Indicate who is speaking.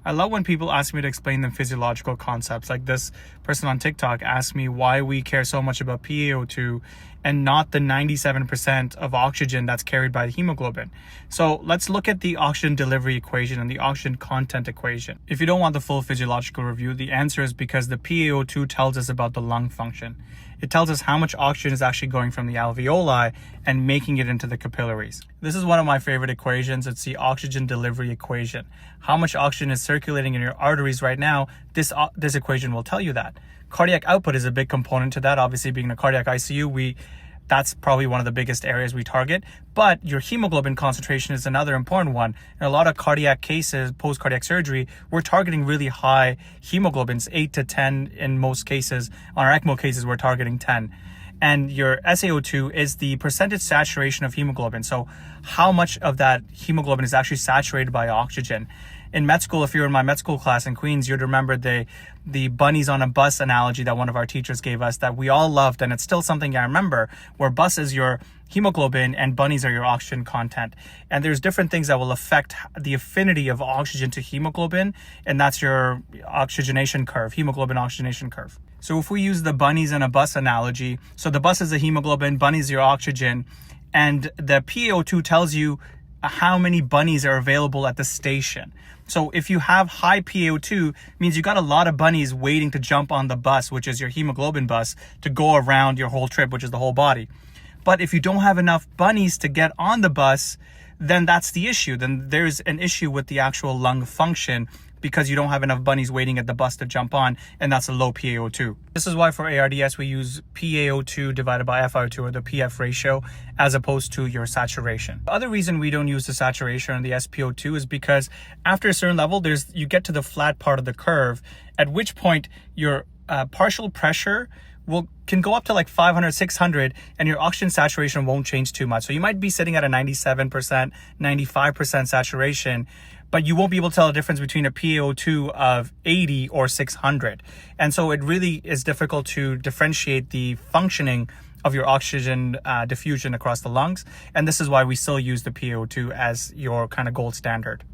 Speaker 1: I love when people ask me to explain them physiological concepts. Like this person on TikTok asked me why we care so much about PaO2 and not the 97% of oxygen that's carried by the hemoglobin. So let's look at the oxygen delivery equation and the oxygen content equation. If you don't want the full physiological review, the answer is because the PaO2 tells us about the lung function. It tells us how much oxygen is actually going from the alveoli and making it into the capillaries. This is one of my favorite equations. It's the oxygen delivery equation. How much oxygen is circulating in your arteries right now, this equation will tell you that. Cardiac output is a big component to that. Obviously, being in a cardiac ICU, that's probably one of the biggest areas we target. But your hemoglobin concentration is another important one. In a lot of cardiac cases, post-cardiac surgery, we're targeting really high hemoglobins, 8 to 10 in most cases. On our ECMO cases, we're targeting 10. And your SaO2 is the percentage saturation of hemoglobin. So how much of that hemoglobin is actually saturated by oxygen? In med school, if you were in my med school class in Queens, you'd remember the bunnies on a bus analogy that one of our teachers gave us that we all loved. And it's still something I remember, where bus is your hemoglobin and bunnies are your oxygen content. And there's different things that will affect the affinity of oxygen to hemoglobin. And that's your oxygenation curve, hemoglobin oxygenation curve. So if we use the bunnies in a bus analogy, so the bus is the hemoglobin, bunnies your oxygen, and the PaO2 tells you how many bunnies are available at the station. So if you have high PaO2, it means you got a lot of bunnies waiting to jump on the bus, which is your hemoglobin bus, to go around your whole trip, which is the whole body. But if you don't have enough bunnies to get on the bus, then that's the issue. Then there's an issue with the actual lung function because you don't have enough bunnies waiting at the bus to jump on, and that's a low PaO2. This is why for ARDS, we use PaO2 divided by FiO2, or the PF ratio, as opposed to your saturation. The other reason we don't use the saturation or the SpO2 is because after a certain level, you get to the flat part of the curve, at which point your partial pressure can go up to like 500, 600, and your oxygen saturation won't change too much. So you might be sitting at a 97%, 95% saturation, but you won't be able to tell the difference between a PaO2 of 80 or 600. And so it really is difficult to differentiate the functioning of your oxygen diffusion across the lungs. And this is why we still use the PaO2 as your kind of gold standard.